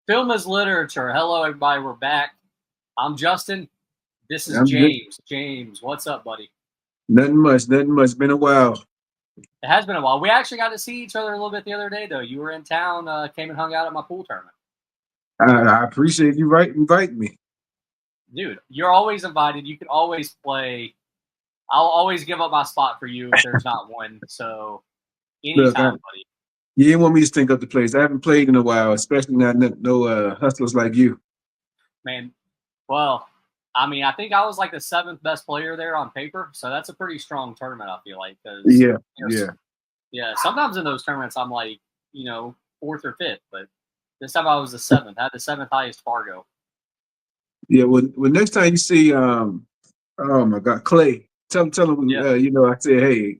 Film is literature. Hello, everybody. We're back. I'm Justin. This is I'm good. James. James, what's up, buddy? Nothing much. Nothing much. Been a while. It has been a while. We actually got to see each other a little bit the other day, though. You were in town, came and hung out at my pool tournament. I appreciate you inviting me. Dude, you're always invited. You can always play. I'll always give up my spot for you if there's not one. So, Look, anytime, buddy. you didn't want me to stink up the place. I haven't played in a while, especially not no hustlers like you. Man, well, I mean, I think I was like the seventh best player there on paper. So, that's a pretty strong tournament, I feel like. Because, Yeah, yeah, yeah, sometimes in those tournaments, I'm like, fourth or fifth, but this time I was the seventh. I had the seventh highest Fargo. yeah. When next time you see oh my God, Clay, tell him Yeah, I said, hey,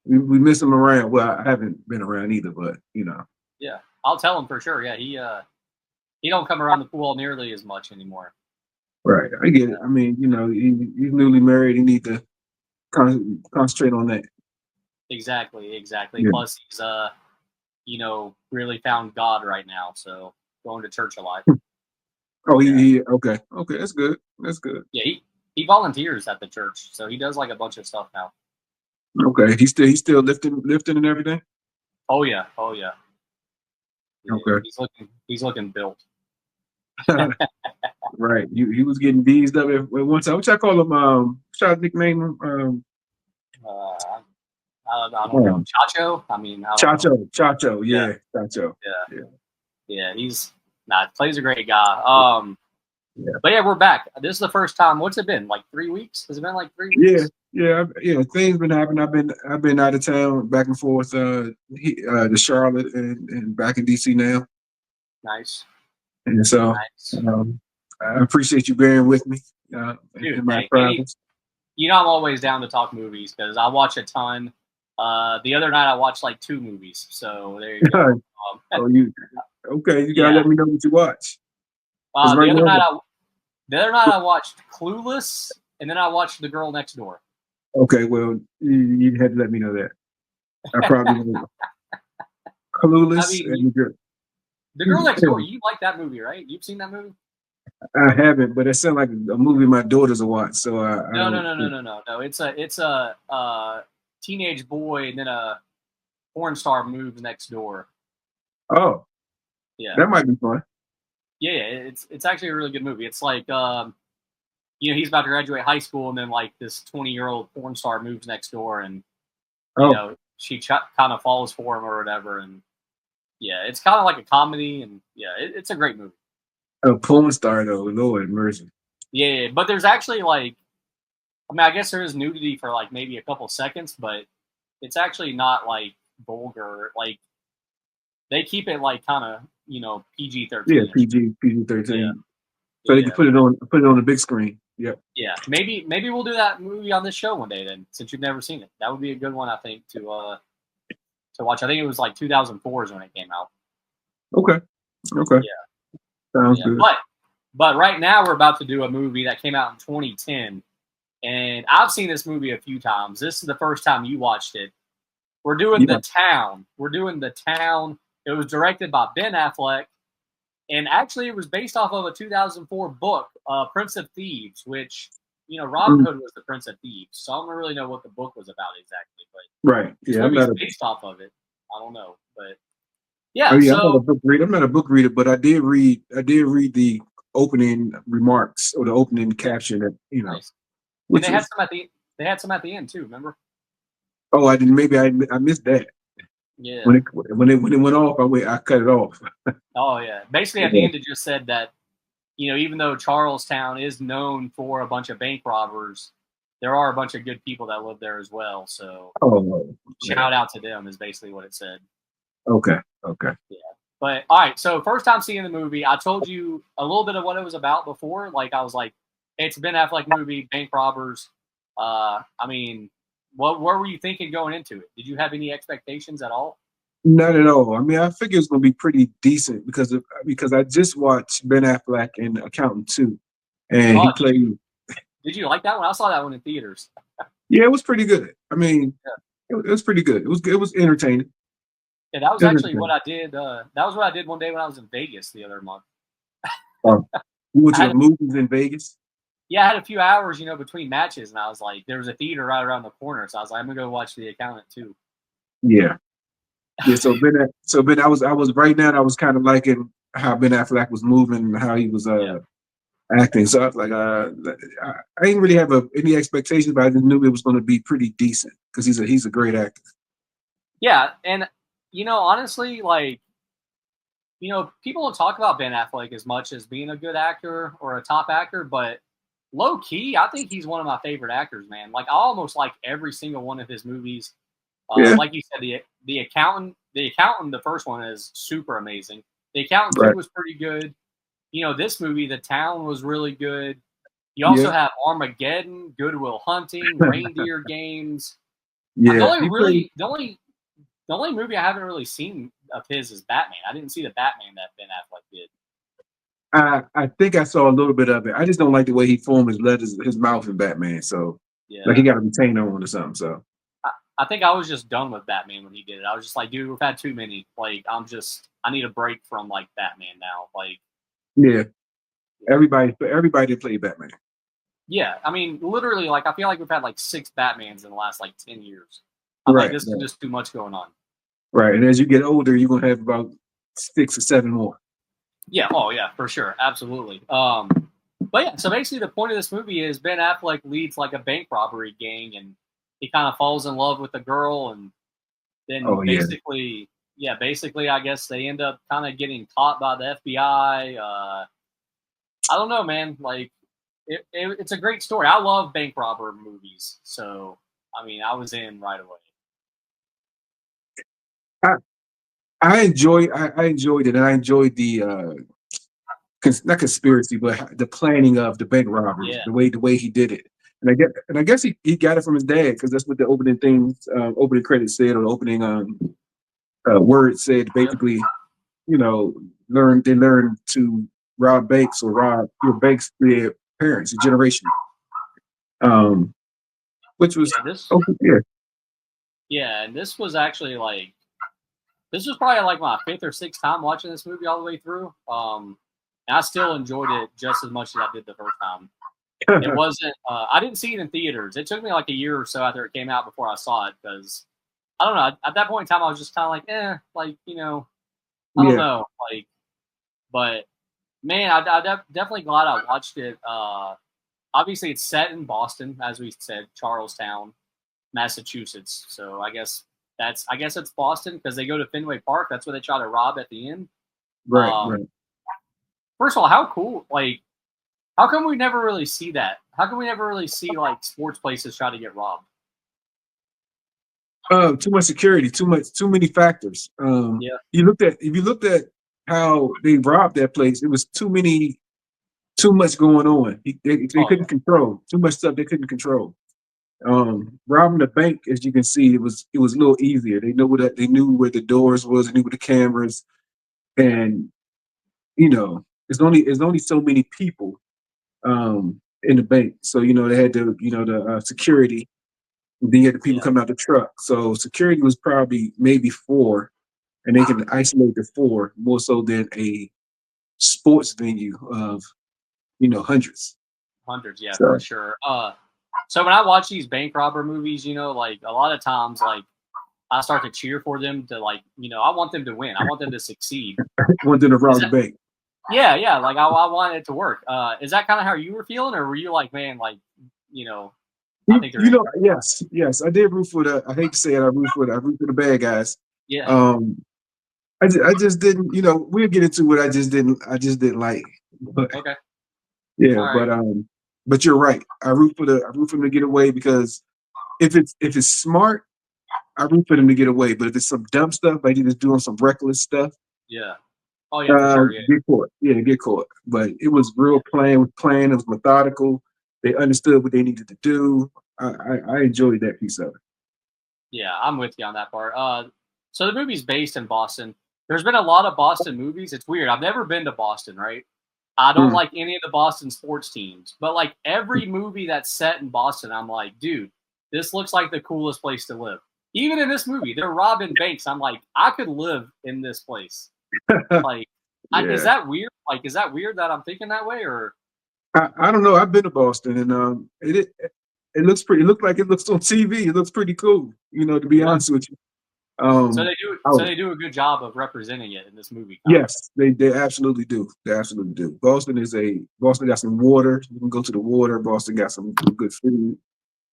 we miss him around. Well, I haven't been around either, but yeah, I'll tell him for sure. Yeah, he don't come around the pool nearly as much anymore. right. I get it. I mean, he's newly married. He need to concentrate on that. Exactly. Yeah. Plus, he's really found God right now, so going to church a lot. Oh, Yeah, okay. That's good. That's good. yeah, he volunteers at the church, so he does like a bunch of stuff now. Okay, he's still lifting and everything. Oh yeah. Yeah, Okay, he's looking built. right. He was getting beezed up at one time. What y'all call him? Try to nickname him. Uh, I don't know. Um, Chacho? I mean, I don't know. Chacho. Yeah, Yeah, Chacho. yeah, Yeah, yeah. Clay's a great guy. yeah, But yeah, we're back. This is the first time. What's it been? Like 3 weeks? Has it been like 3 weeks? yeah. Things been happening. I've been out of town, back and forth, to Charlotte and back in DC now, Nice, and so nice, I appreciate you bearing with me dude. in my Hey, travels. I'm always down to talk movies because I watch a ton. The other night I watched like two movies, so there you go. Oh, you okay? You gotta Yeah. let me know what you watch. Cause The right other now, night I watched Clueless, and then I watched The Girl Next Door. okay, well, you had to let me know that. I probably won't. I Clueless mean, and good. The Girl Next Door. You like that movie, right? You've seen that movie? I haven't, but it sounds like a movie my daughters will watch. So I No, no, don't. no, no, no, no, no. It's a teenage boy, and then a porn star moves next door. Oh, Yeah, that might be fun. yeah. It's actually a really good movie. It's like he's about to graduate high school, and then like this 20-year-old porn star moves next door, and Oh, she kind of falls for him or whatever, and yeah, it's kind of like a comedy, and yeah, it's a great movie. a porn star though. Lord mercy. Yeah, but there's actually like, I mean, I guess there is nudity for like maybe a couple seconds, but it's actually not like vulgar. Like they keep it like kind of PG Yeah, 13 ish. PG Yeah, 13. So they can yeah, put it on the big screen. Yep. yeah. Maybe we'll do that movie on this show one day then, since you've never seen it. That would be a good one, I think, to watch. I think it was like 2004 is when it came out. Okay. Okay. Yeah, Sounds yeah. good. But right now we're about to do a movie that came out in 2010, and I've seen this movie a few times. This is the first time you watched it. We're doing Yeah. The Town. We're doing The Town. It was directed by Ben Affleck, and actually it was based off of a 2004 book, Prince of Thieves, which Robin Mm, Hood was the Prince of Thieves. So I don't really know what the book was about exactly, but right. this Yeah. I'm movie's not a. based off of it. I don't know, but Oh yeah. yeah. I'm not a So book reader. I'm not a book reader, but I did read. I did read the opening remarks or the opening yeah, caption that nice. And which was. they had some at the end too. Remember? Oh, I didn't. Maybe I missed that. Yeah. When it went off, I cut it off. Oh yeah. Basically, at the Yeah. end, it just said that even though Charlestown is known for a bunch of bank robbers, there are a bunch of good people that live there as well. So Oh, yeah. shout out to them is basically what it said. Okay. Okay. Yeah. But all right, so first time seeing the movie, I told you a little bit of what it was about before. Like I was like, hey, it's a Ben Affleck movie, bank robbers. I mean, what were you thinking going into it? Did you have any expectations at all? Not at all. I mean, I figured it's gonna be pretty decent because I just watched Ben Affleck in Accountant 2, and Oh, he did you played. did you like that one? I saw that one in theaters. Yeah, it was pretty good. I mean, Yeah. it was pretty good. It was entertaining. Yeah, that was It was actually what entertaining. I did. That was what I did one day when I was in Vegas the other month. You went I to the had, movies in Vegas? yeah, I had a few hours, between matches, and I was like, there was a theater right around the corner, so I was like, I'm gonna go watch The Accountant too. Yeah. Yeah. So Ben, I was right now. I was kind of liking how Ben Affleck was moving and how he was Yeah, acting. So I was like, I didn't really have any expectations, but I just knew it was going to be pretty decent because he's a great actor. yeah, and honestly, like people don't talk about Ben Affleck as much as being a good actor or a top actor, but low key, I think he's one of my favorite actors, man. Like I almost like every single one of his movies. Yeah. Like you said, the accountant, the first one is super amazing. The Accountant Right. two was pretty good. This movie, The Town, was really good. You also Yeah. have Armageddon, Goodwill Hunting, Reindeer Games. The Yeah. only He played. really, the only movie I haven't really seen of his is Batman. I didn't see the Batman that Ben Affleck did. I think I saw a little bit of it. I just don't like the way he formed his letters, his mouth in Batman. So like he Yeah, got a retainer on or something. So I think I was just done with Batman when he did it. I was just like, dude, we've had too many. Like, I need a break from like Batman now. Like, yeah, everybody played Batman. yeah, I mean, literally, like I feel like we've had like 6 Batmans in the last like 10 years. I'm like, Right. this is Right. just too much going on. Right. And as you get older, you're gonna have about 6 or 7 more. Yeah, oh yeah, for sure, absolutely. But yeah, so basically the point of this movie is Ben Affleck leads like a bank robbery gang, and he kind of falls in love with a girl, and then Oh yeah. basically, I guess they end up kind of getting caught by the FBI. I don't know, man. Like, it's a great story. I love bank robber movies, so I mean, I was in right away. I I enjoyed it, and I enjoyed the not conspiracy, but the planning of the bank robbery, Yeah, the way he did it. And I guess he got it from his dad because that's what the opening credits said, or the opening word said. yep, Basically, you know, they learn to rob banks or rob your banks through their parents, a generation. Um, which was yeah. okay, yeah, And this was actually like this was probably like my fifth or sixth time watching this movie all the way through. And I still enjoyed it just as much as I did the first time. It wasn't. I didn't see it in theaters. It took me like a year or so after it came out before I saw it because I don't know. At that point in time, I was just kind of like, like I don't yeah, know, like. But man, definitely glad I watched it. Obviously, it's set in Boston, as we said, Charlestown, Massachusetts. So I guess it's Boston because they go to Fenway Park. That's where they try to rob at the end. right, Um, right. First of all, how cool! Like, how come we never really see that? How come we never really see like sports places try to get robbed? Too much security, too many factors. Yeah. If you looked at how they robbed that place, it was too much going on. They Oh couldn't control too much stuff. They couldn't control. Robbing the bank, as you can see, it was a little easier. They knew where the doors was, they knew where the cameras, and it's only so many people in the bank. So they had the security. Then you had the people yeah. coming out the truck. So security was probably maybe four, and they can isolate the four more so than a sports venue of hundreds. Hundreds, yeah, for So sure. So when I watch these bank robber movies, like a lot of times, like I start to cheer for them to like, I want them to win. I want them to succeed. one to Is rob the that? bank. Yeah. Like I want it to work. Is that kind of how you were feeling, or were you like, man, like, you know, I think they're in. Yes, I did root for the. I hate to say it, I root for the bad guys. Yeah. Um, I just didn't. We'll get into what I just didn't like. But Okay. yeah, All right. but you're right. I root for them to get away because if it's smart, I root for them to get away. But if it's some dumb stuff, like they're just doing some reckless stuff, Yeah. Oh yeah, for sure. Yeah. get caught. Yeah, get caught. But it was real plan with plan. It was methodical. They understood what they needed to do. I enjoyed that piece of it. Yeah, I'm with you on that part. So the movie's based in Boston. There's been a lot of Boston movies. It's weird. I've never been to Boston, right? I don't Mm. like any of the Boston sports teams, but like every movie that's set in Boston, I'm like, dude, this looks like the coolest place to live. Even in this movie, they're robbing banks. I'm like, I could live in this place. Like, Is Yeah. that weird? Like, is that weird that I'm thinking that way, or I don't know. I've been to Boston, and it looks pretty. It looked like it looks on TV. It looks pretty cool. To be yeah? honest with you. So they do. I So was, they do a good job of representing it in this movie, kind of. yes, they absolutely do. They absolutely do. Boston got some water. You can go to the water. Boston got some good food.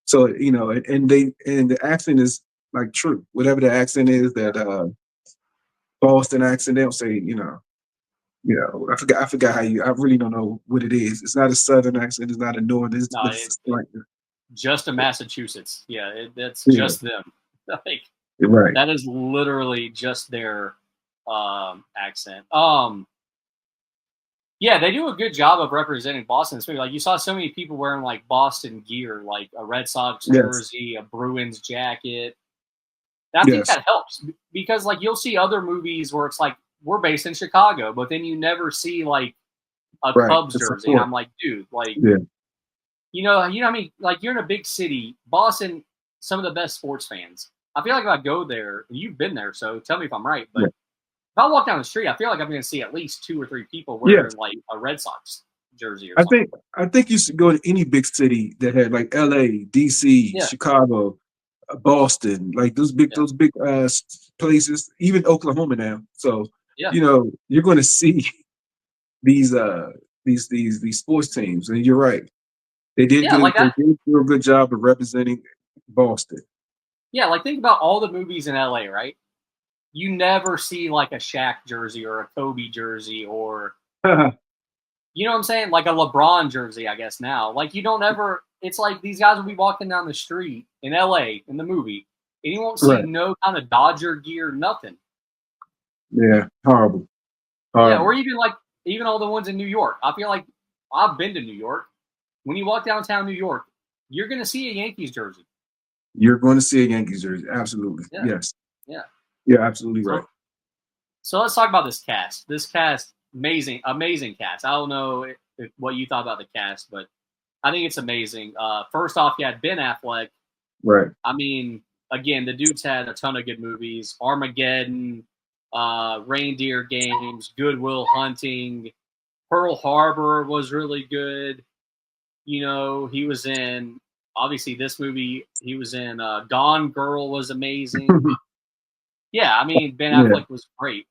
So and the accent is like true. Whatever the accent is that Boston accent, they'll say, I forgot how I really don't know what it is. It's not a southern accent, it's not a northern, No, but it's like just in Massachusetts. Yeah, that's yeah, just them. Like you're right. that is literally just their accent. Yeah, they do a good job of representing Boston in this movie. Like you saw so many people wearing like Boston gear, like a Red Sox Yes, jersey, a Bruins jacket. And I think yes, that helps because like you'll see other movies where it's like we're based in Chicago, but then you never see like a right. Cubs The jersey. And support. I'm like, dude, like Yeah. I mean, like you're in a big city, Boston. Some of the best sports fans. I feel like if I go there, and you've been there, so tell me if I'm right. But Yeah. if I walk down the street, I feel like I'm going to see at least 2 or 3 people Yes. wearing like a Red Sox jersey or I something. think I think you should go to any big city that had like LA, DC, Yeah, Chicago, Boston, like yeah, those big places, even Oklahoma now. So, yeah, you're gonna see these these sports teams. And you're right. yeah. Like They that. did do a good job of representing Boston. Yeah, like think about all the movies in LA, right? You never see like a Shaq jersey or a Kobe jersey or you know what I'm saying? Like a LeBron jersey, I guess now. Like you don't ever. It's like these guys will be walking down the street in LA in the movie, and you won't see Right. no kind of Dodger gear, nothing. Yeah. Horrible. Yeah, or Horrible. even all the ones in New York. I feel like I've been to New York. When you walk downtown New York, you're gonna see a Yankees jersey. You're going to see a Yankees jersey. Absolutely. Yeah, Yes. yeah. You're absolutely right. So so let's talk about this cast. This cast, amazing, amazing cast. I don't know what you thought about the cast, but I think it's amazing. First off, you had Ben Affleck. Right. I mean, again, the dude's had a ton of good movies: Armageddon, Reindeer Games, Goodwill Hunting, Pearl Harbor was really good. He was in obviously this movie. He was in Gone Girl was amazing. Yeah, I mean Ben Yeah. Affleck was great.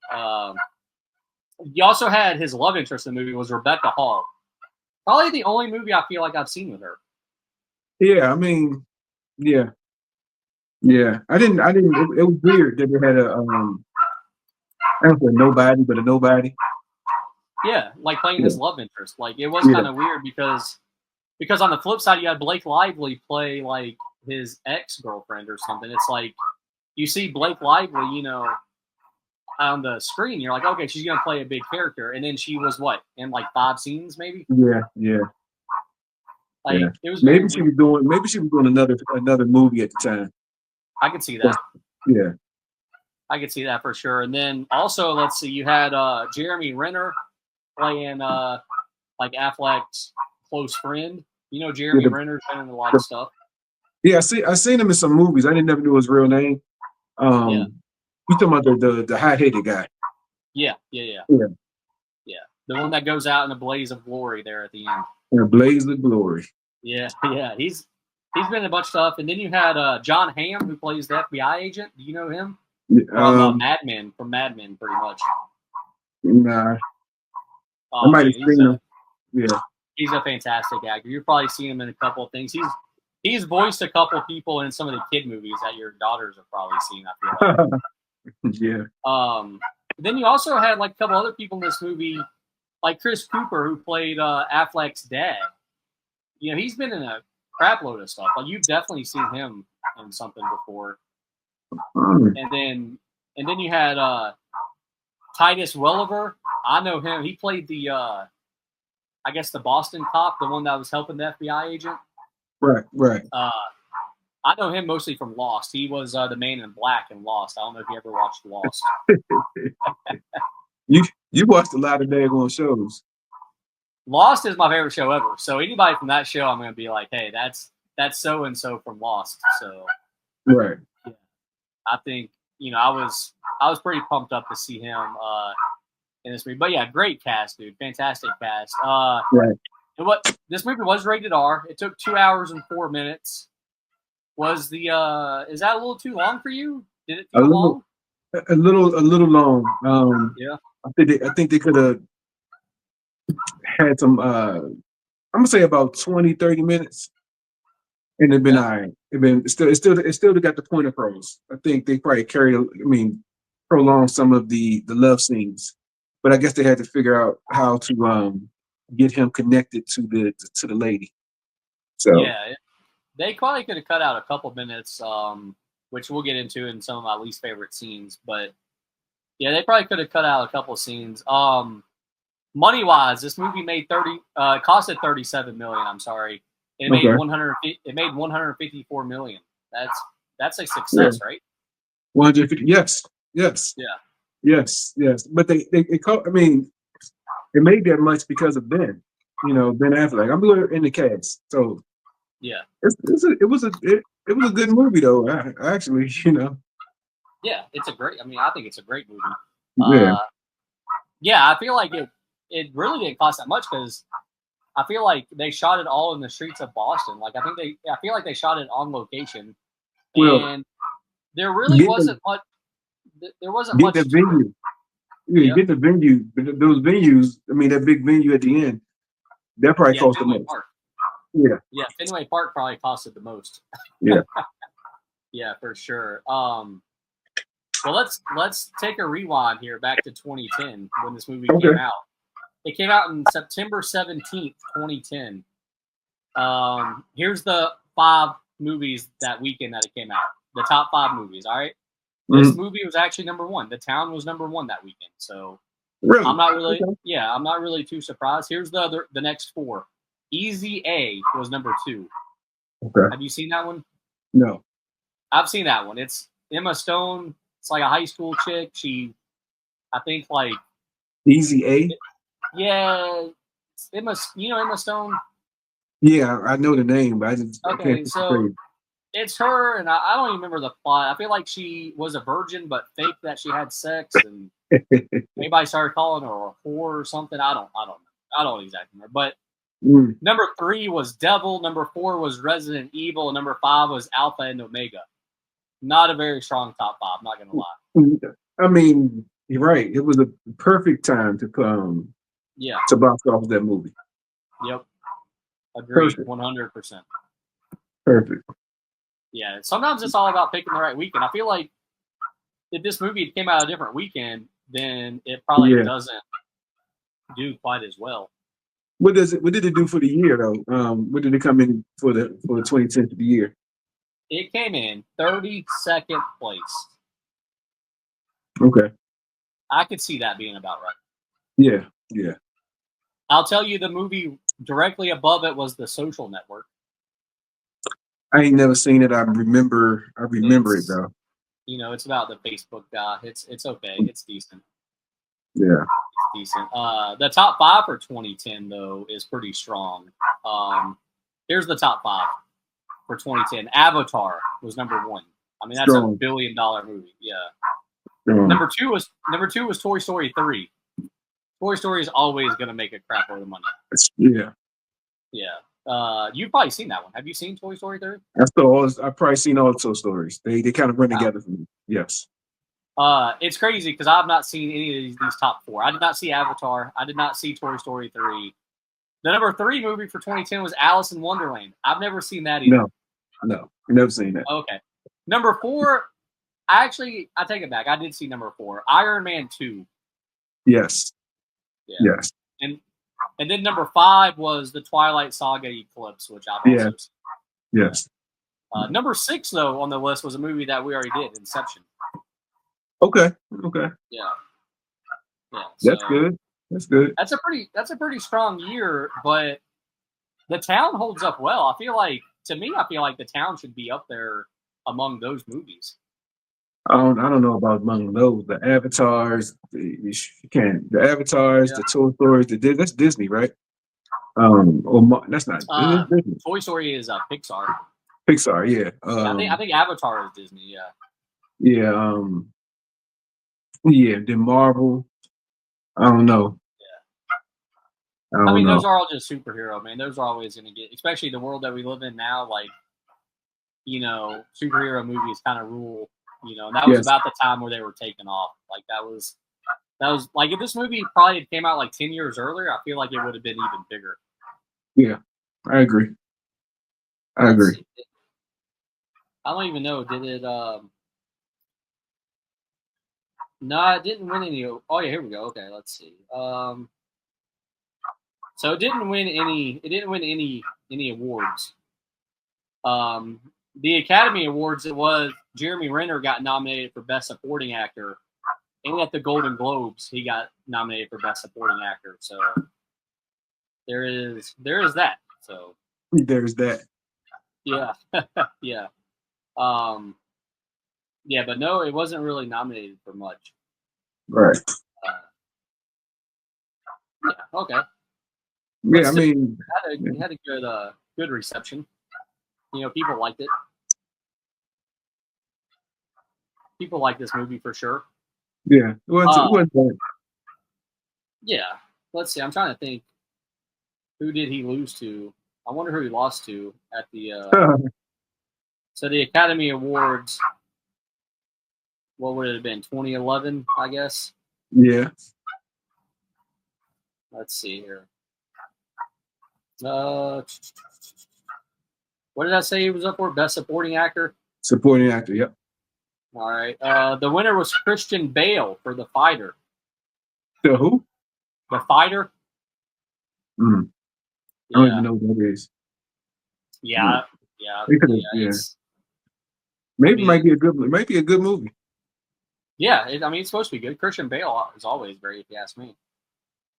You also had his love interest in the movie was Rebecca Hall. Probably the only movie I feel like I've seen with her. Yeah. I mean, yeah. Yeah. It was weird that they had I don't say nobody, but a nobody. Yeah, like playing Yeah. his love interest. Like it was Yeah. kind of weird because on the flip side you had Blake Lively play like his ex girlfriend or something. It's like you see Blake Lively, on the screen, you're like, okay, she's gonna play a big character, and then she was what in like 5 scenes maybe. Yeah. Yeah. Yeah. Like it was very weird. Maybe she was doing another movie at the time. I could see that. Yeah. I could see that for sure. And then also, let's see, you had Jeremy Renner playing like Affleck's close friend. Yeah. Jeremy Renner's been in a lot of stuff. Yeah. I seen him in some movies. I didn't never knew his real name. Yeah, You talking about the hot headed guy? yeah, yeah, yeah, Yeah. yeah. The one that goes out in a blaze of glory there at the end. In a blaze of glory. Yeah, yeah. He's been in a bunch of stuff. And then you had John Hamm, who plays the FBI agent. Do you know him? From Mad Men, pretty much. Nah. I Oh might man, have seen him. Yeah. he's a fantastic actor. You've probably seen him in a couple of things. He's voiced a couple of people in some of the kid movies that your daughters have probably seen. I feel like. Yeah. Then you also had like a couple other people in this movie, like Chris Cooper, who played Affleck's dad. He's been in a crap load of stuff. Like you've definitely seen him in something before. And then you had Titus Welliver. I know him. He played the I guess the Boston cop, the one that was helping the FBI agent. Right. Right. I know him mostly from Lost. He was the man in black in Lost. I don't know if you ever watched Lost. You watched a lot of daggone shows. Lost is my favorite show ever. So anybody from that show, I'm going to be like, hey, that's so and so from Lost. So Right. yeah, I think I was pretty pumped up to see him. in this movie. But yeah, great cast, dude. Fantastic cast. Right. And what this movie was rated R. It took 2 hours and 4 minutes. Was the is that a little too long for you? Did it A feel little, long? a little long. Yeah. I think they could have had some. I'm gonna say about 20, 30 minutes, and it'd been Yeah. all right. It still got the point across. I think they probably prolonged some of the love scenes, but I guess they had to figure out how to get him connected to the lady. So Yeah. They probably could have cut out a couple minutes, which we'll get into in some of my least favorite scenes. But yeah, they probably could have cut out a couple scenes. Money wise, this movie made costed 37 million. I'm sorry, it made okay, 100. It made 154 million. That's a yeah, success, right? 150. Yes, yes, Yeah, yes. But I mean, it made that much because of Ben. Ben Affleck. I'm looking in the cast, so yeah, it was a good movie though. Actually, yeah. It's a great. I mean, I think it's a great movie. yeah. Uh, yeah, I feel like it really didn't cost that much because I feel like they shot it all in the streets of Boston. Like I feel like they shot it on location, Well, and there really get the wasn't much. There wasn't get the much to it. venue. Yeah, Yep. get the venue. Those venues. I mean, that big venue at the end. That probably Yeah, cost the Fenway most. Park. Yeah, Yeah, Fenway Park probably costed the most. yeah. Yeah, for sure. Well, let's take a rewind here back to 2010 when this movie Okay. came out. It came out on September 17th, 2010. Here's the 5 movies that weekend that it came out. The top 5 movies. All right. This Mhm. movie was actually number 1. The Town was number 1 that weekend. So Really? Okay. I'm not really too surprised. Here's the next 4. Easy A was number 2. Okay. Have you seen that one? No. I've seen that one. It's Emma Stone. It's like a high school chick. I think like, Easy A. yeah, Emma. You know Emma Stone. Yeah, I know the name, but I can't Okay, think of so it's her, and I don't even remember the plot. I feel like she was a virgin, but faked that she had sex, and the phrase. everybody started calling her a whore or something. I don't exactly remember. But Mm. number 3 was Devil. Number 4 was Resident Evil. And number 5 was Alpha and Omega. Not a very strong top 5. Not gonna lie. I mean, you're right. It was a perfect time Yeah. to box off that movie. Yep. Agreed. Perfect. 100%. Perfect. Yeah. Sometimes it's all about picking the right weekend. I feel like if this movie came out a different weekend, then it probably Yeah. doesn't do quite as well. What did it do for the year though? What did it come in for the 2010th of the year? It came in 32nd place. Okay. I could see that being about right. Yeah. Yeah. I'll tell you, the movie directly above it was The Social Network. I ain't never seen it. I remember it It's though. it's about the Facebook guy. It's okay. It's decent. Yeah. It's decent. The top 5 for 2010 though is pretty strong. Here's the top 5 for 2010. Avatar was number 1. I mean, that's Strong. a $1 billion movie. Yeah. Strong. Number two was Toy Story 3. Toy Story is always going to make a crap load of money. Yeah. Yeah. You've probably seen that one. Have you seen Toy Story 3? I've probably seen all the Toy Stories. They kind of run Wow. together for me. Yes. It's crazy because I've not seen any of these top 4. I did not see Avatar. I did not see Toy Story 3. The number 3 movie for 2010 was Alice in Wonderland. I've never seen that either. No, never seen that. Okay. Number 4, I take it back. I did see number 4, Iron Man 2. Yes. Yeah. Yes. And then number 5 was the Twilight Saga Eclipse, which I've also seen. Yes. Number 6, though, on the list was a movie that we already did, Inception. Okay. Yeah. That's good. That's good. That's a pretty strong year, but The Town holds up well. I feel like The Town should be up there among those movies. I don't know about among those. The Avatars, the Toy Stories, that's Disney, right? That's not Disney. Toy Story is Pixar. Pixar, yeah. I think Avatar is Disney. Yeah. Yeah. Yeah. Then Marvel. I don't know. I I don't mean, know. those are all just superhero, man. Those are always going to get, especially the world that we live in now. Like, superhero movies kind of rule. And that was Yes. about the time where they were taking off. Like that was like if this movie probably had came out like 10 years earlier, I feel like it would have been even bigger. Yeah, I agree. I Let's agree. see. I don't even know. Did it? No, it didn't win any. Oh yeah, here we go. Okay, let's see. So it didn't win any. It didn't win any awards. The Academy Awards. It was Jeremy Renner got nominated for Best Supporting Actor, and at the Golden Globes he got nominated for Best Supporting Actor. So there is that. So There's that. yeah, yeah, um, yeah, but no, it wasn't really nominated for much. Right. Yeah, okay, but Yeah, I still, mean, it had a good reception. People liked it. People like this movie for sure. yeah, it wasn't. Uh, It wasn't bad. yeah. Let's see. I'm trying to think. Who did he lose to? I wonder who he lost to at the. So the Academy Awards. What would it have been? 2011, I guess. Yeah. Let's see here. What did I say he was up for? Best Supporting Actor. Supporting actor. Yep. All right. The winner was Christian Bale for The Fighter. So who? The Fighter. I don't even Yeah. know what that is. Yeah. Yeah. It could've- Yeah. yeah. I Maybe it mean, might be a good. It might be a good movie. yeah. I mean, it's supposed to be good. Christian Bale is always great, if you ask me.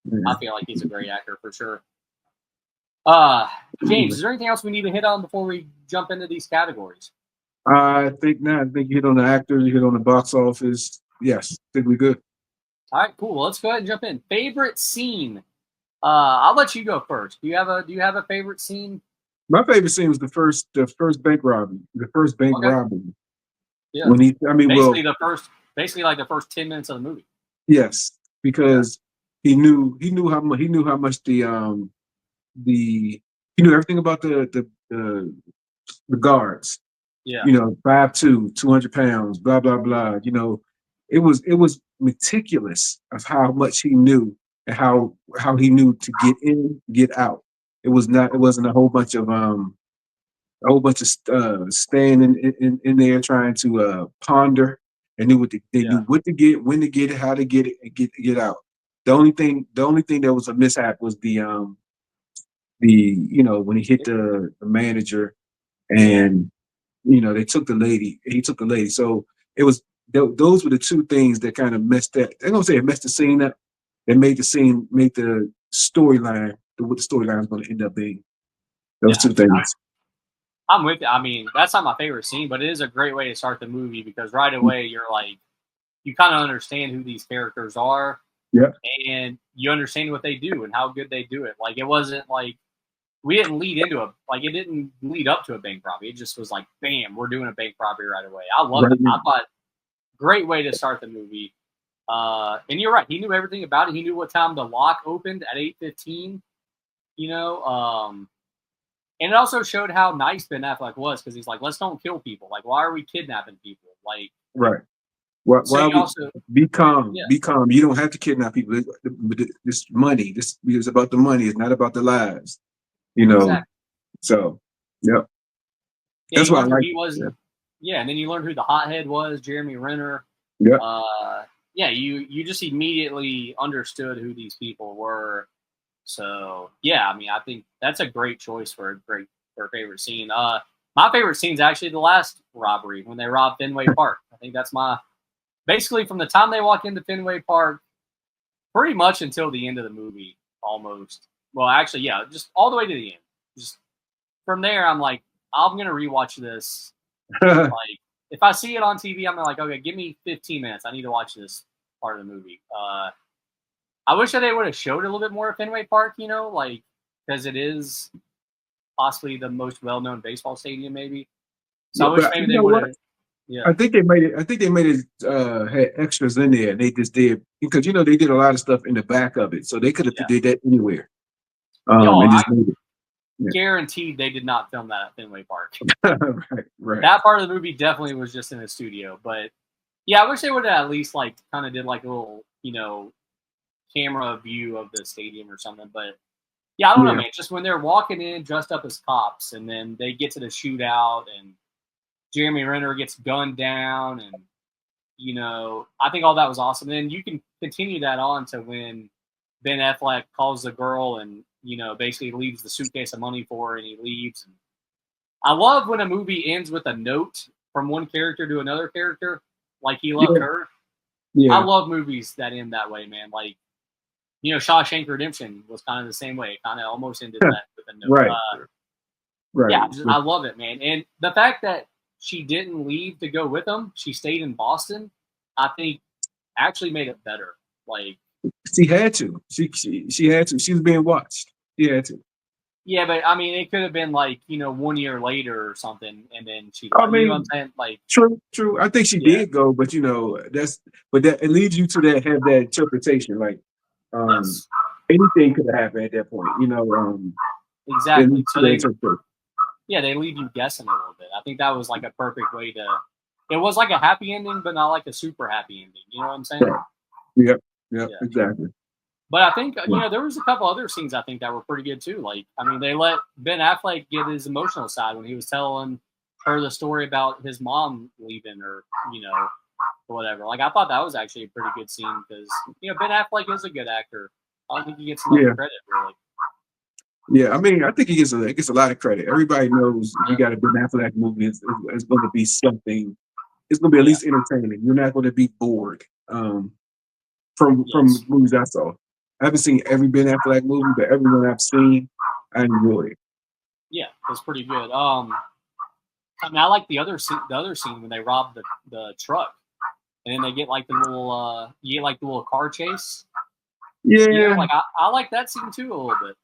Yeah. I feel like he's a great actor for sure. James, is there anything else we need to hit on before we jump into these categories? I think now. I think you hit on the actors. You hit on the box office. Yes, I think we're good. All right, cool. Let's go ahead and jump in. Favorite scene. I'll let you go first. Do you have a favorite scene? My favorite scene was the first bank robbery. The first bank Okay. robbery. Yeah. When he, I mean, Basically well, basically like the first 10 minutes of the movie. yes, because he knew how much the he knew everything about the guards. Yeah. 5'2", 200 pounds, blah blah blah. It was meticulous of how much he knew and how he knew to get in, get out. It wasn't a whole bunch of staying in there trying to ponder. And knew they Yeah. knew what to get, when to get it, how to get it, and get out. The only thing that was a mishap was the when he hit the manager, and they took the lady. He took the lady. So it was those were the two things that kind of messed that. I'm gonna say it messed the scene up. That made the storyline what the storyline was going to end up being. Those Yeah. two things. I'm with you. I mean, that's not my favorite scene, but it is a great way to start the movie because right away you're like, you kind of understand who these characters are. Yeah. And you understand what they do and how good they do it. Like, it wasn't like we didn't lead into it didn't lead up to a bank robbery. It just was like, bam, we're doing a bank robbery right away. I love it. I thought great way to start the movie. And you're right. He knew everything about it. He knew what time the lock opened at 8:15. And it also showed how nice Ben Affleck was because he's like, let's don't kill people. Like, why are we kidnapping people? Like, right. Why you also be calm? yeah. Be calm. You don't have to kidnap people. This money. This is about the money. It's not about the lives. Exactly. So, yep. Yeah, That's you why I learned who like. he was. Yeah, and then you learned who the hothead was, Jeremy Renner. Yeah. Yeah, you just immediately understood who these people were. So yeah, I mean, I think that's a great choice for a favorite scene. My favorite scene is actually the last robbery when they robbed Fenway Park. I think that's basically from the time they walk into Fenway Park, pretty much until the end of the movie, almost. Well, actually, yeah, just all the way to the end. Just from there, I'm like, I'm gonna rewatch this. Like, if I see it on TV, I'm like, okay, give me 15 minutes. I need to watch this part of the movie. I wish that they would have showed a little bit more of Fenway Park, because it is possibly the most well-known baseball stadium, maybe. So Yeah, I wish but maybe you they know would what? have. Yeah. I think they made it. I think they made it had extras in there. They just did because they did a lot of stuff in the back of it, so they could have Yeah. did that anywhere. Yo, And I just made it. guaranteed they did not film that at Fenway Park. Yeah. Right. That part of the movie definitely was just in the studio. But yeah, I wish they would have at least like kind of did like a little, camera view of the stadium or something. But yeah, I don't know, Yeah. man. Just when they're walking in dressed up as cops, and then they get to the shootout, and Jeremy Renner gets gunned down, and I think all that was awesome. And then you can continue that on to when Ben Affleck calls the girl and basically leaves the suitcase of money for her, and he leaves. And I love when a movie ends with a note from one character to another character, like he loved Yeah. her. I Yeah. love movies that end that way, man. Like Shawshank Redemption was kind of the same way. It kind of almost ended that with a note. Right. Right. Yeah, I love it, man. And the fact that she didn't leave to go with him, she stayed in Boston, I think actually made it better. Like, She had to. She had to. She was being watched. She had to. yeah, but I mean, it could have been like 1 year later or something, and then she, I you know what I'm mean, saying? Like, true. I think she yeah, did go, but that it leads you to that have that interpretation. Like, um, yes, anything could have happened at that point. It exactly. leads to So that they, interpretation. yeah, they leave you guessing a little bit. I think that was like a perfect way to. It was like a happy ending, but not like a super happy ending. You know what I'm saying? Right. Yep. Yep. Yeah. Exactly. But I think Yeah. there was a couple other scenes I think that were pretty good too. Like, I mean, they let Ben Affleck get his emotional side when he was telling her the story about his mom leaving, or whatever. Like, I thought that was actually a pretty good scene because Ben Affleck is a good actor. I don't think he gets enough Yeah. credit really. Yeah. I mean, I think it gets a lot of credit. Everybody knows if you got a Ben Affleck movie, it's going to be something. It's going to be at Yeah. least entertaining. You're not going to be bored. From Yes. movies I saw. I haven't seen every Ben Affleck movie, but everyone I've seen, I enjoy it. Yeah, it's pretty good. I mean, I like the other scene when they rob the truck, and then they get like the little you get like the little car chase. Yeah, Like I like that scene too a little bit.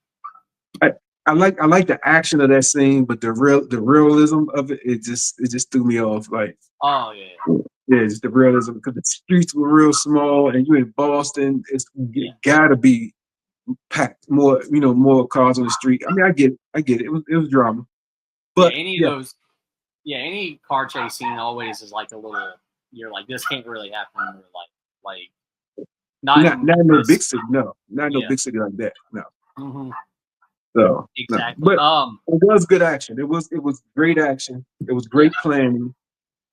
I, I like the action of that scene, but the realism of it just threw me off. Like, Oh yeah, yeah, just the realism because the streets were real small, and you in Boston, yeah, gotta be packed more. More cars on the street. I mean, I get it. It was drama, yeah. but yeah, Any car chase scene always is like a little. You're like, this can't really happen in real life. Like not in not no big this. city. No, not no Yeah. big city like that. No. Hmm. So no, Exactly. but it was good action. It was great action. It was Yeah. great planning.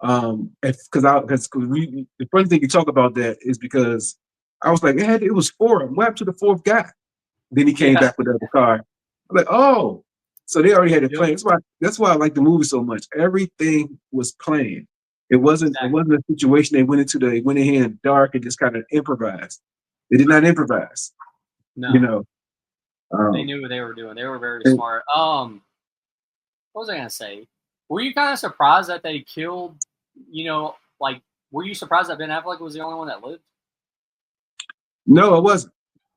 Because we the funny thing you talk about that is because I was like, it was four of them. What happened to the fourth guy? Then he came Yeah. back with the other car. I'm like, oh, so they already had it Yep. planned. That's why I like the movie so much. Everything was planned. It wasn't Exactly. a situation they went in here in the dark and just kind of improvised. They did not improvise. You No, know. they Um, knew what they were doing. They were very and smart. What was I gonna say? Were you kind of surprised that they killed? Like, were you surprised that Ben Affleck was the only one that lived? no, I wasn't.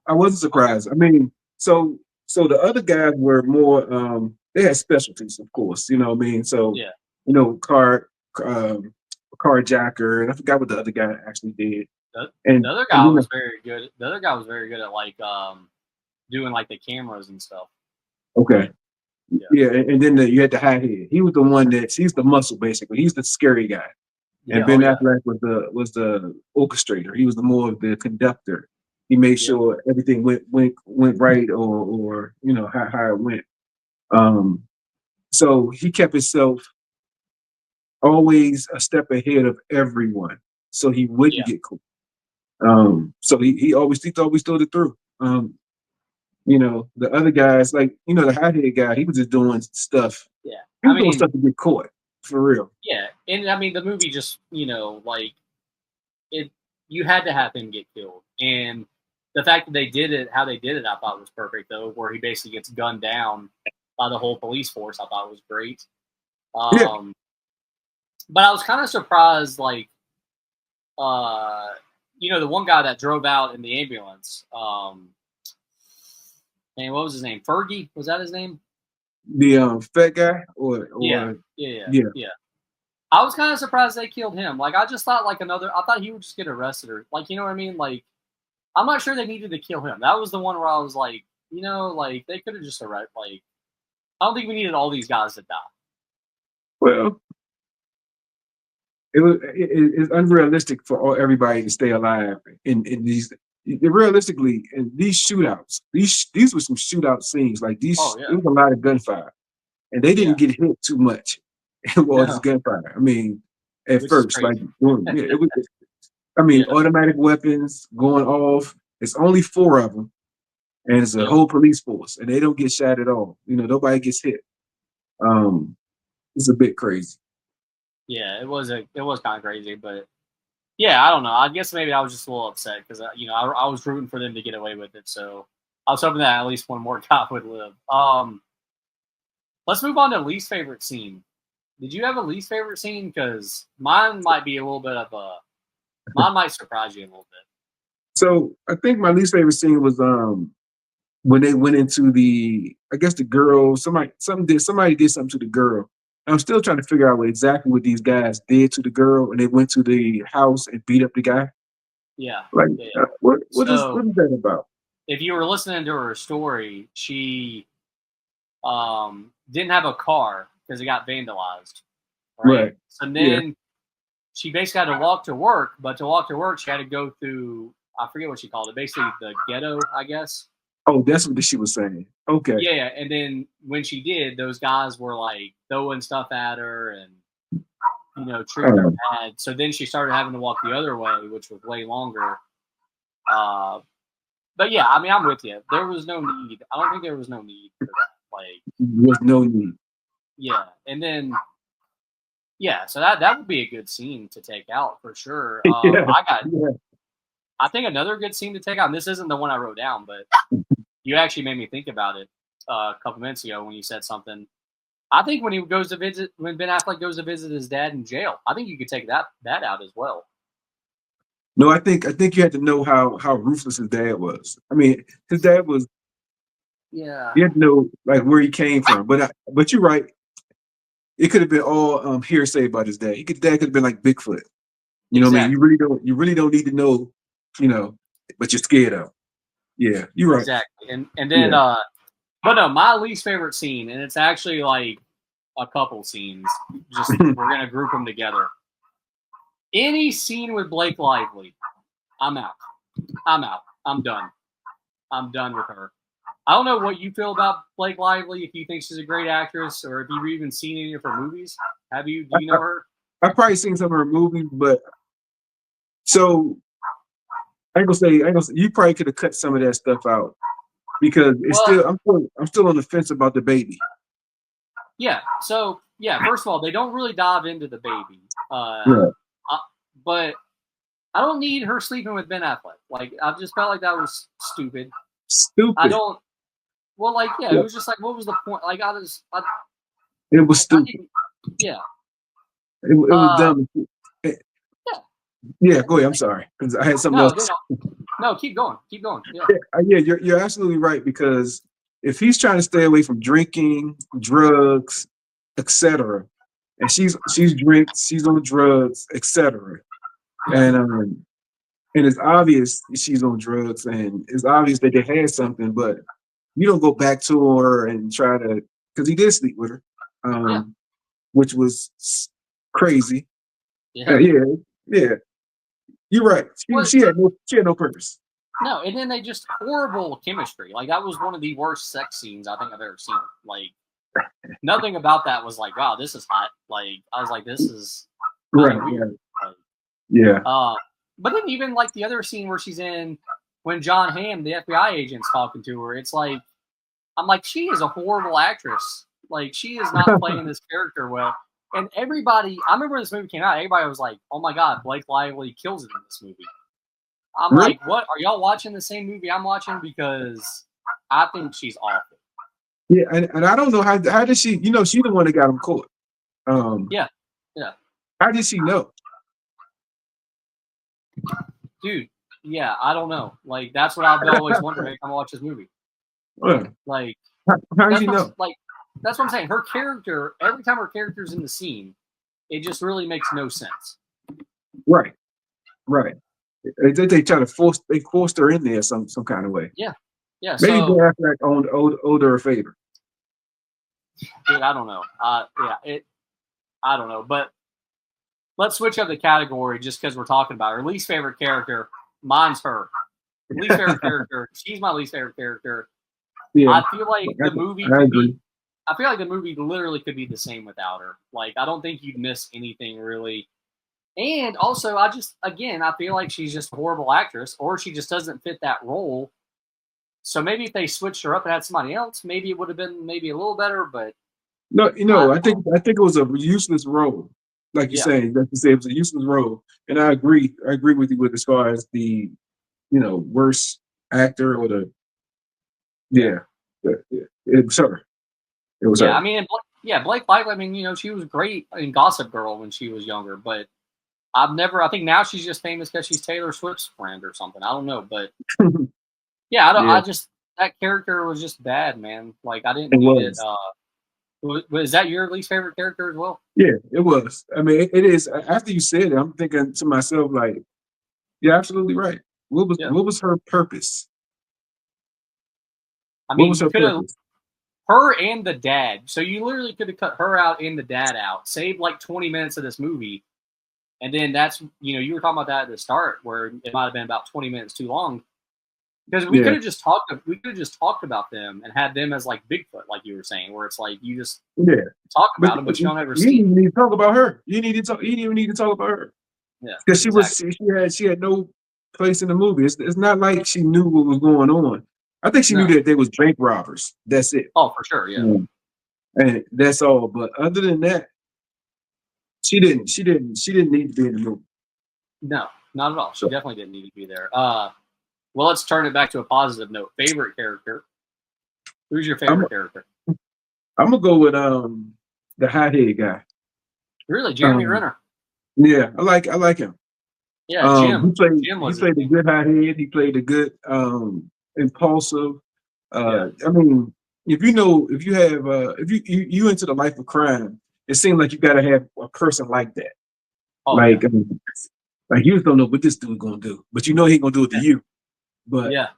I wasn't Okay. surprised. I mean, so the other guys were more they had specialties, of course, you know what I mean? So, Yeah. car um carjacker, and I forgot what the other guy actually did. The, the And other and guy then was very good. The other guy was very good at like doing like the cameras and stuff. okay. Yeah. Yeah, and then you had the high head. He was the one he's the muscle basically. He's the scary guy. And Yeah. Oh Ben yeah. Affleck was the orchestrator. He was the more of the conductor. He made Yep. sure everything went right or how it went. Um So he kept himself always a step ahead of everyone, so he Yeah. wouldn't get caught. So he always thought it through. The other guys, like the hothead guy, he was just doing stuff. Yeah. He I was doing mean, stuff to get caught for real. yeah, and I mean the movie just like it. You had to have him get killed, and the fact that they did it, how they did it, I thought was perfect though. Where he basically gets gunned down by the whole police force, I thought was great. Yeah, Um, but I was kind of surprised, like, uh, the one guy that drove out in the ambulance. And what was his name? Fergie, was that his name? the fat guy or Yeah, or yeah, yeah, yeah, yeah. I was kind of surprised they killed him. Like I just thought like another. I thought he would just get arrested or like you know what I mean. Like I'm not sure they needed to kill him. That was the one where I was like, you know, like they could have just arrested. Like I don't think we needed all these guys to die. Well, it's unrealistic for everybody to stay alive in these. Realistically, in these shootouts, these were some shootout scenes. Like Oh these, yeah, it was a lot of gunfire, and they yeah, didn't get hit too much in all this no, gunfire. I mean, at which is first, like crazy. yeah, it was. I mean, Yeah, automatic weapons going off. It's only four of them, and it's a yep, whole police force, and they don't get shot at all. You know, nobody gets hit. Um, it's a bit crazy. yeah. It was kind of crazy, but yeah, I don't know. I guess maybe I was just a little upset because you know I was rooting for them to get away with it. So I was hoping that at least one more guy would live. Let's move on to least favorite scene. Did you have a least favorite scene? Because mine might be a little bit of a mine might surprise you a little bit. So I think my least favorite scene was when they went into the I guess the girl somebody did something to the girl. I'm still trying to figure out exactly what these guys did to the girl, and they went to the house and beat up the guy. Yeah, Like, yeah. what So is that about? if you were listening to her story, she didn't have a car because it got vandalized, right? Right. So Yeah. then she basically had to walk to work, but to walk to work, she had to go through I forget what she called it, basically the ghetto, I guess. Oh, that's what she was saying. Okay. Yeah, and then when she did, those guys were like throwing stuff at her and you know treating her Um, bad. So then she started having to walk the other way, which was way longer. Uh, but yeah, I mean, I'm with you. There was no need. I don't think there was no need for that. Like, was no need. yeah, and then yeah, so that would be a good scene to take out for sure. Yeah. I got, Yeah. I think another good scene to take out. And this isn't the one I wrote down, but you actually made me think about it a couple minutes ago when you said something. I think when he goes to visit, when Ben Affleck goes to visit his dad in jail, I think you could take that out as well. No, I think you had to know how ruthless his dad was. I mean, his dad was Yeah, you had to know like where he came from. But you're right. It could have been all hearsay about his dad. Dad could have been like Bigfoot. You know what I mean? exactly, You really don't need to know, you know, but you're scared of. Yeah, you're right. exactly. And then, Yeah. but no, my least favorite scene, and it's actually like a couple scenes. Just we're gonna group them together. Any scene with Blake Lively, I'm out. I'm out. I'm done. I'm done with her. I don't know what you feel about Blake Lively. If you think she's a great actress, or if you've even seen any of her movies. Have you? Do you know her? I've probably seen some of her movies, but so I ain't gonna say you probably could have cut some of that stuff out because it's Well, still I'm still on the fence about the baby. yeah. So yeah, first of all, they don't really dive into the baby, Right. but I don't need her sleeping with Ben Affleck. Like I just felt like that was stupid. I Stupid. don't. Well, like yeah, it Yeah, was just like what was the point? Like it was I stupid. didn't. Yeah. It was Uh. dumb. Eh, Yeah. Yeah, go ahead. I'm sorry because I had something No. else. No. No. Keep going. Keep going. Yeah. Yeah, you're absolutely right because if he's trying to stay away from drinking, drugs, etc., and she's on drugs, etc., Yeah. and it's obvious she's on drugs, and it's obvious that they had something, but you don't go back to her and try to because he did sleep with her, Yeah. which was crazy. Yeah. Yeah, yeah, you're right. What? She had no purpose. No. And then they just horrible chemistry. Like that was one of the worst sex scenes I think I've ever seen. Like nothing about that was like, wow, this is hot. Like I was like, this is kind Right, of weird. right. Like, Yeah. but then even like the other scene where she's in when John Hamm, the FBI agent's talking to her, it's like I'm like, she is a horrible actress. Like she is not playing this character well. And everybody, I remember when this movie came out, everybody was like, "Oh my god, Blake Lively kills it in this movie." I'm Really? like, "What? Are y'all watching the same movie I'm watching?" Because I think she's awful. Yeah, and I don't know how did she she's the one that got him caught. Um Yeah, yeah, how did she know? dude. Yeah, I don't know. Like that's what I've always wondered every time I watch this movie. Uh, Like how did she know? that's what I'm saying. Her character, every time her character's in the scene, it just really makes no sense. Right, right. They try to forced her in there some kind of way. Yeah, yeah. Maybe Ben So, Affleck owed her a favor. dude, I don't know. I don't know, but let's switch up the category just because we're talking about her least favorite character. Mine's her least favorite character. She's my least favorite character. Yeah, I feel like the movie I could agree. be. I feel like the movie literally could be the same without her. Like, I don't think you'd miss anything really. And also, I feel like she's just a horrible actress, or she just doesn't fit that role. So maybe if they switched her up and had somebody else, maybe it would have been maybe a little better. But No, I, I think it was a useless role. Like you're yeah, saying, like you say, it was a useless role. And I agree. I agree with you with as far as the worst actor or the yeah, it was her. It was yeah. I her. mean, Blake Lively. I mean, she was great in Gossip Girl when she was younger, but I've never. I think now she's just famous because she's Taylor Swift's friend or something. I don't know, but yeah, I don't. Yeah, I just that character was just bad, man. Like I didn't it need it. was. Was that your least favorite character as well? Yeah, it was. I mean, it is. After you said it, I'm thinking to myself, like, you're absolutely right. Yeah. What was her purpose? I What mean, was you her could have purpose? her and the dad. So you literally could have cut her out and the dad out, saved like 20 minutes of this movie, and then that's you were talking about that at the start where it might have been about 20 minutes too long because we could Yeah, have just talked. We could have just talked about them and had them as like Bigfoot, like you were saying, where it's like you just yeah. talk But about them, but you don't ever you didn't see. even need to talk about her. You didn't need to talk. You didn't even need to talk about her Yeah, because exactly. she had no place in the movie. It's not like she knew what was going on. I think she knew No. that they was bank robbers. That's it. Oh, for sure. Yeah. And that's all. But other than that, she didn't need to be in the movie. No, not at all. She So definitely didn't need to be there. Well, let's turn it back to a positive note. Favorite character? Who's your I'm favorite character? I'm gonna go with the hot head guy. Really, Jeremy Um, Renner. yeah, I like him. Yeah, Jim. He played Jim was his a name. good hot head. He played a good impulsive. Yeah. I mean, if you have if you into the life of crime, it seems like you got to have a person like that. Oh yeah. Like like you just don't know what this dude gonna do, but you know he gonna do it to you. But Yeah.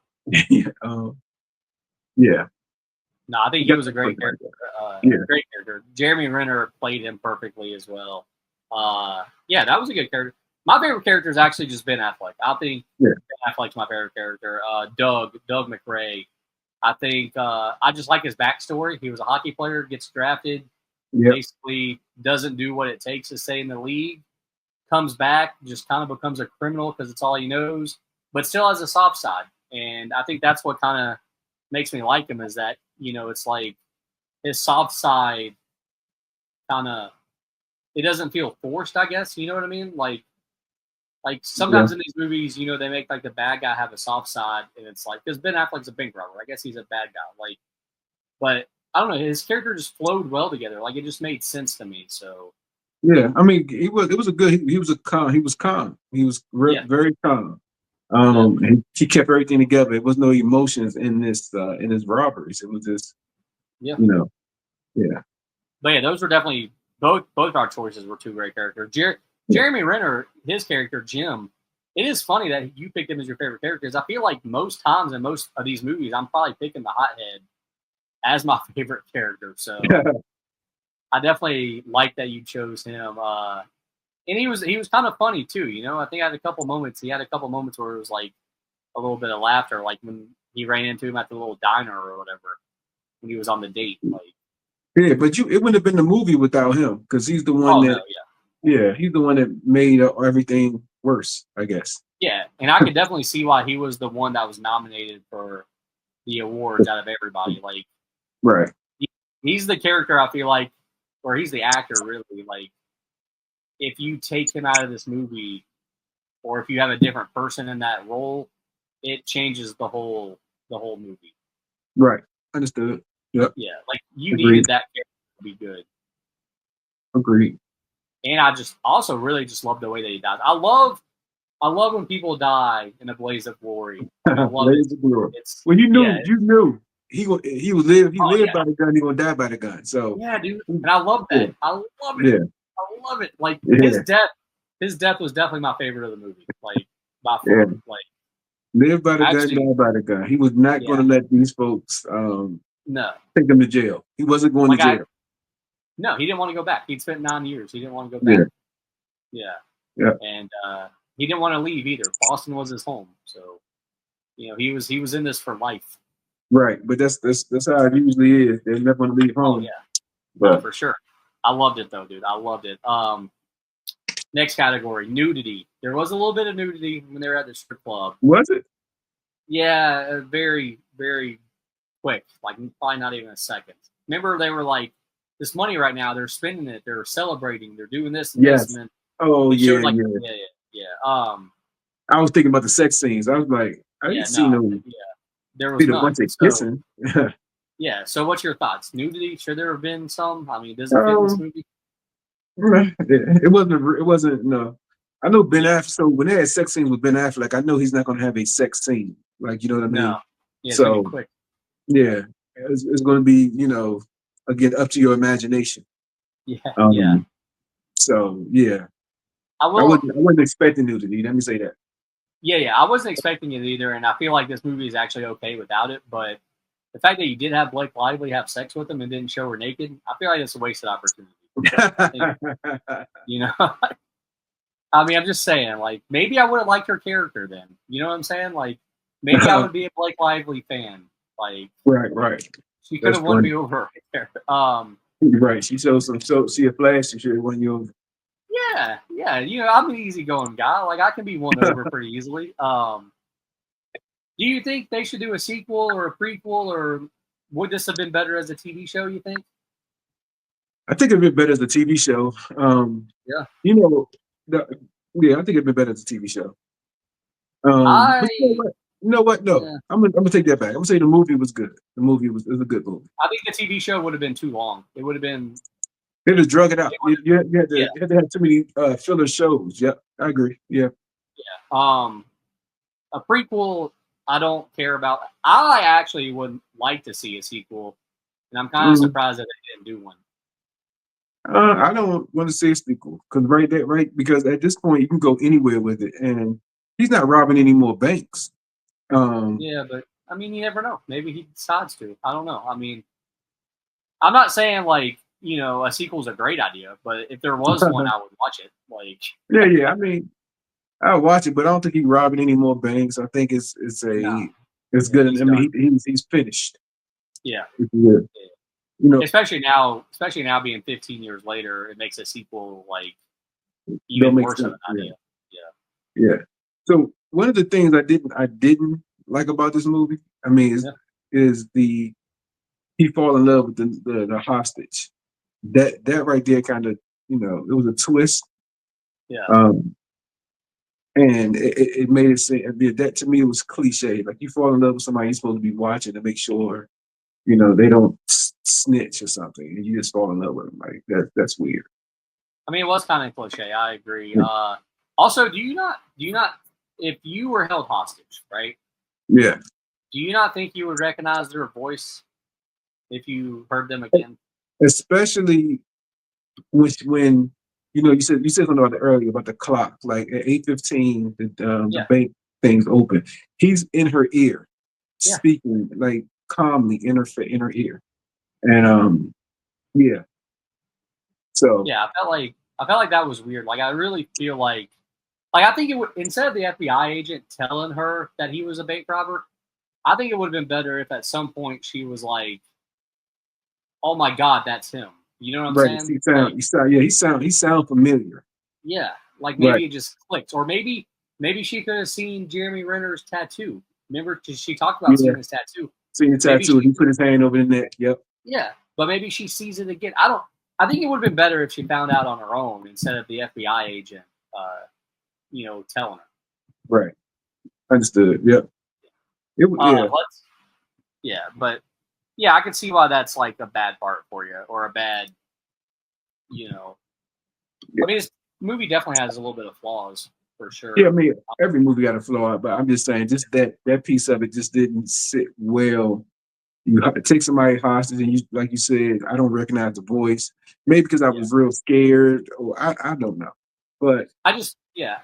yeah, No, I think you he got was a that great person like character. that. Yeah, Great character. Jeremy Renner played him perfectly as well. Yeah, that was a good character. My favorite character is actually just Ben Affleck. I think yeah, Ben Affleck's my favorite character. Doug McRae. I think I just like his backstory. He was a hockey player, gets drafted, yep, basically doesn't do what it takes to stay in the league, comes back, just kind of becomes a criminal because it's all he knows, but still has a soft side. And I think that's what kind of makes me like him is that, it's like his soft side kind of, it doesn't feel forced, I guess. You know what I mean? Like yeah, sometimes in these movies, they make like the bad guy have a soft side, and it's like because Ben Affleck's a bank robber, I guess he's a bad guy. Like, but I don't know, his character just flowed well together. Like it just made sense to me. So yeah. I mean, it was a good. He was calm. He was calm. He was yeah, very calm. yeah, He kept everything together. It was no emotions in his robberies. It was just yeah. you know, yeah, But yeah, those were definitely both our choices were two great characters. yeah, Jeremy Renner, his character Jim. It is funny that you picked him as your favorite character because I feel like most times in most of these movies, I'm probably picking the hothead as my favorite character. So I definitely like that you chose him. And he was kind of funny too. I think I had a couple moments. He had a couple moments where it was like a little bit of laughter, like when he ran into him at the little diner or whatever when he was on the date. Like, yeah. But it wouldn't have been the movie without him because he's the one oh no, that he's the one that made everything worse. I guess. yeah, and I could definitely see why he was the one that was nominated for the awards out of everybody. Like, Right. he's the character I feel like, or he's the actor really. Like, if you take him out of this movie, or if you have a different person in that role, it changes the whole movie. Right. Understood. Yep. Yeah, like you Agreed. needed that character to be good. Agreed. And I just also really just love the way that he dies. I love when people die in a blaze of glory. I love it. Ladies and gentlemen. It's Well, yeah. you knew he was live. He Oh lived yeah. by the gun. He gonna die by the gun. So Yeah, dude. And I love yeah, that. I love it. yeah. I love it. Like Yeah, his death was definitely my favorite of the movie. Like by yeah. far. Like Live by the gun, actually, die by the gun. He was not yeah, going to let these folks no. take him to jail. He wasn't going to Like jail. no, he didn't want to go back. He'd spent 9 years. He didn't want to go back. Yeah, Yeah, yeah. and he didn't want to leave either. Boston was his home, so he was in this for life. Right, but that's how it usually is. They're never going to leave Oh home. yeah, no, But for sure. I loved it though, dude. I loved it. Next category, nudity. There was a little bit of nudity when they were at the strip club. was it? Yeah, very, very quick. Like probably not even a second. Remember, they were like, "This money right now, they're spending it. They're celebrating. They're doing this and this." Yes. And then Oh they showed yeah, like, yeah. yeah. I was thinking about the sex scenes. I was like, I Yeah, didn't see no, no yeah. There was see a bunch none. of So kissing. yeah. So what's your thoughts? Nudity? Should there have been some? I mean, does it fit in this um, movie? it wasn't. It wasn't. No, I know Ben Yeah. Affleck. So when they had sex scenes with Ben Affleck, I know he's not going to have a sex scene. Like you know what I No. mean? Yeah, it's gonna be So quick. Yeah. yeah, it's going to be again up to your imagination. Yeah. Yeah. Um, so yeah, I I will. wasn't expecting nudity. Let me say that. Yeah, yeah. I wasn't expecting it either, and I feel like this movie is actually okay without it. But the fact that you did have Blake Lively have sex with him and didn't show her naked, I feel like it's a wasted opportunity. I think you know. I mean, I'm just saying, like maybe I would have liked her character then. You know what I'm saying? Like maybe I would be a Blake Lively fan. Like Right, right. she could That's have won funny. me over right there. Right. She showed some see a flash and shit when you Yeah, yeah. I'm an easygoing guy. Like I can be won over pretty easily. Do you think they should do a sequel or a prequel, or would this have been better as a TV show? You think? I think it'd be better as a TV show. Yeah. You know, the, yeah, I think it'd be better as a TV show. I But you know what? You know what? No, yeah. I'm gonna take that back. I'm gonna say the movie was good. The movie was a good movie. I think the TV show would have been too long. It would have been. They just drug it out. It would have, yeah, You had to have too many filler shows. Yep, I agree. Yeah. yeah. A prequel, I don't care about. I actually would like to see a sequel, and I'm kind of Mm. surprised that they didn't do one. I don't want to say a sequel because because at this point you can go anywhere with it, and he's not robbing any more banks. Um, Yeah, but I mean, you never know. Maybe he decides to. I don't know. I mean, I'm not saying like a sequel's a great idea, but if there was one, I would watch it. Like, yeah, yeah. I mean, I'll watch it, but I don't think he's robbing any more banks. I think no, it's yeah, good. he's I done. mean, he's finished. Yeah. It's good. Yeah. You know, Especially now being 15 years later, it makes a sequel like don't even make worse of sense. an Yeah, idea. Yeah. yeah. So one of the things I didn't like about this movie, I mean, Yeah. is the he fall in love with the hostage. That right there kind of it was a twist. Yeah. Um, and it made it seem that to me it was cliche. Like you fall in love with somebody you're supposed to be watching to make sure they don't snitch or something, and you just fall in love with them. Like that's weird. I mean, it was kind of cliche. I agree. Also, do you not, if you were held hostage, right? Yeah, Do you not think you would recognize their voice if you heard them again? especially when you said something about it earlier about the clock. Like at 8:15, the Yeah. bank thing's open. He's in her ear, Yeah. speaking like calmly in her ear, and yeah. So Yeah. I felt like that was weird. Like, I really feel like I think it would, instead of the FBI agent telling her that he was a bank robber, I think it would have been better if at some point she was like, "Oh my God, that's him." You know what I'm right, saying? Like, he sound familiar. yeah, like Right. maybe it just clicked, or maybe she could have seen Jeremy Renner's tattoo. Remember, 'cause she talked about Yeah. seeing his tattoo. Seeing the Maybe tattoo, she, he put his hand over the neck. Yep. yeah, but maybe she sees it again. I don't. I think it would have been better if she found out on her own instead of the FBI agent, telling her. Right. Understood. Yep. Yeah. Let's. Yeah, but yeah, I can see why that's like a bad part for you, or a bad, you know. Yeah. I mean, this movie definitely has a little bit of flaws for sure. Yeah, I mean, every movie got a flaw, but I'm just saying, just that piece of it just didn't sit well You take somebody hostage, and you, like you said, I don't recognize the voice. Maybe because I Yeah. was real scared, or I don't know. But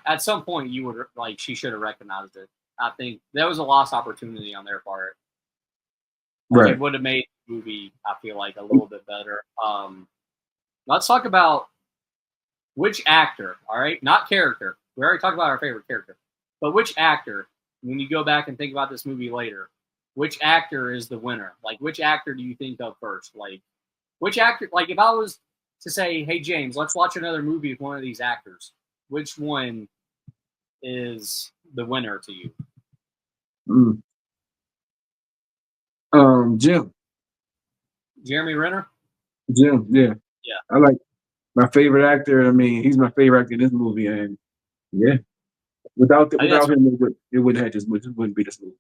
At some point you would like she should have recognized it. I think that was a lost opportunity on their part. Like right, it would have made the movie, I feel like, a little bit better. Let's talk about which actor, all right? Not character. We already talked about our favorite character. But which actor, when you go back and think about this movie later, which actor is the winner? Like which actor do you think of first? Like which actor like if I was to say, "Hey James, let's watch another movie with one of these actors." Which one is the winner to you? mm. Jim, Jeremy Renner? Jim, yeah, Yeah. I like my favorite actor. I mean, he's my favorite actor in this movie, and yeah, I think that's without him, it wouldn't have just it wouldn't be this movie.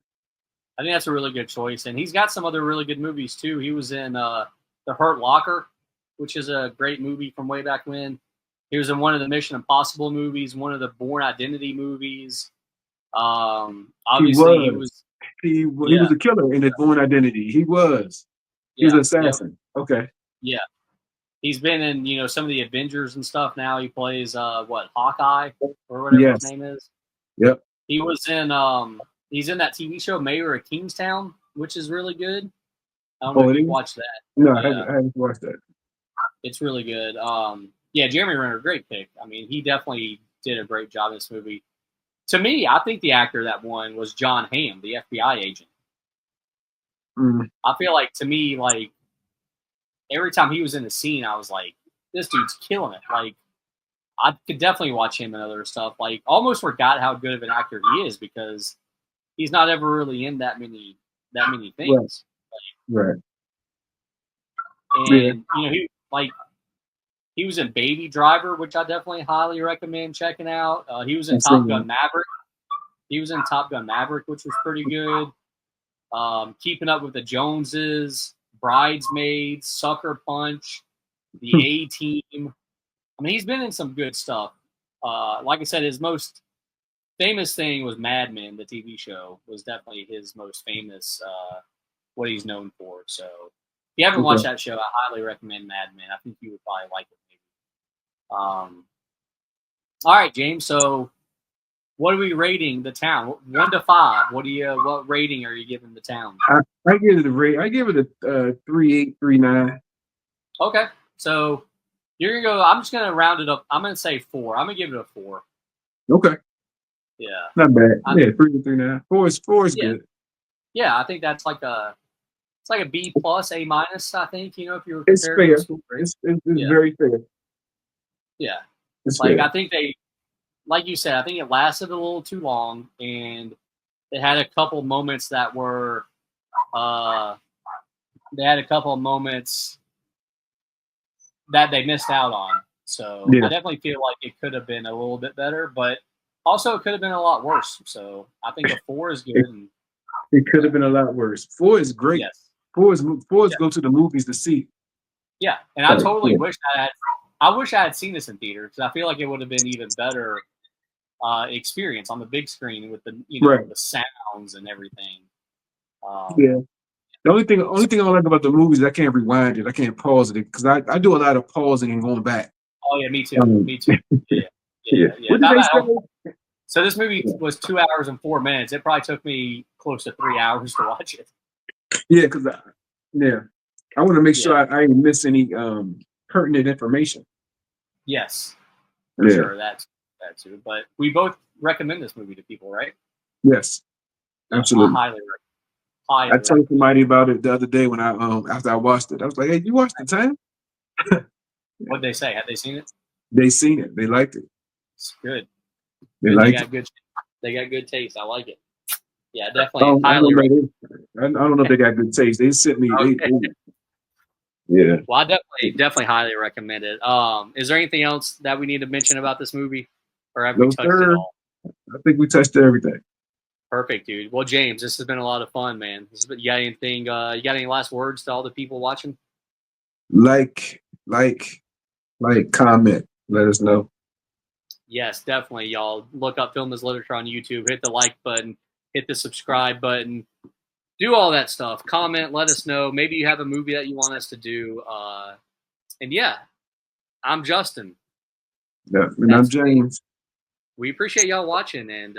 I think that's a really good choice. And he's got some other really good movies too. He was in The Hurt Locker, which is a great movie from way back when. He was in one of the Mission Impossible movies, one of the Bourne Identity movies. He Obviously, he was was, he yeah, was a killer in the Born Identity. He was yeah, an yep, assassin. Okay, yeah. He's been in, some of the Avengers and stuff now. He plays, Hawkeye or whatever his yes, name is. yep. He was in, he's in that TV show, Mayor of Kingstown, which is really good. I don't know Oh, if it you've is. watched that. No, Yeah, I haven't watched that. it's really good. Yeah, Jeremy Renner, great pick. I mean, he definitely did a great job in this movie. To me, I think the actor that won was John Hamm, the FBI agent. Mm, I feel like to me, like every time he was in the scene, I was like, this dude's killing it. Like I could definitely watch him and other stuff. Like almost forgot how good of an actor he is because he's not ever really in that many right, things. right. Yeah, And he was in Baby Driver, which I definitely highly recommend checking out. He was in I've seen Top that. Gun Maverick. He was in Top Gun Maverick, which was pretty good. Keeping Up with the Joneses, Bridesmaids, Sucker Punch, The A Team. I mean, he's been in some good stuff. Like I said, his most famous thing was Mad Men, the TV show, was definitely his most famous, what he's known for. So if you haven't watched Okay. that show, I highly recommend Mad Men. I think you would probably like it. Maybe. All right, James. So what are we rating the town? 1 to 5. What rating are you giving the town? I, I give it a rate. I give it a 3.8, 3.9. Okay. So you're gonna go. I'm just gonna round it up. I'm gonna say 4. I'm gonna give it a 4. Okay, Yeah. not bad. I Yeah, think. 3.9. Four is Yeah. good. Yeah. I think that's like a B plus, A minus. I think if you were It's comparing them fair. school grades. It's Yeah. very fair. Yeah. It's Like fair. I think like you said, I think it lasted a little too long, and it had a couple moments that were. Uh, they had a couple of moments that they missed out on. So I Yeah, definitely feel like it could have been a little bit better, but also it could have been a lot worse. So I think a 4 is good. it, And it could yeah, have been a lot worse. Four is great. yes, Four is yeah, go to the movies to see. yeah. And I Like, totally yeah, wish I had seen this in theater because I feel like it would have been even better experience on the big screen with the right. the sounds and everything. Um, Yeah. The only thing I don't like about the movies is I can't rewind it. I can't pause it because I do a lot of pausing and going back. oh yeah, me too, Um, me too. Yeah, yeah. yeah, yeah. What If did I'm they at home, say? so this movie Yeah, was 2 hours and 4 minutes. It probably took me close to 3 hours to watch it. yeah, because yeah, I want to make sure Yeah. I didn't miss any pertinent information. Yes, for Yeah. sure. That too. But we both recommend this movie to people, right? Yes. Yeah, I Absolutely. I highly told recommend. somebody about it the other day when I after I watched it. I was like, "Hey, you watched the time?" What'd they say? Have they seen it? They seen it. They liked it. It's good. They Good. They liked it. got good. They got good taste. I like it. Yeah, definitely I highly don't know. recommend. I don't know if they got good taste. They sent me. Okay. Yeah. Well, I definitely highly recommend it. Is there anything else that we need to mention about this movie, or have we No touched it sir. all? I think we touched everything. Perfect, dude. Well, James, this has been a lot of fun, man. You got anything? You got any last words to all the people watching? Like, like, comment. Let us know. Yes, definitely, y'all. Look up Film is Literature on YouTube. Hit the like button. Hit the subscribe button. do all that stuff. Comment, let us know. Maybe you have a movie that you want us to do. And yeah, I'm Justin. Yeah, and I'm James. We appreciate y'all watching, and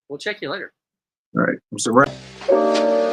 we'll check you later. All right. So right.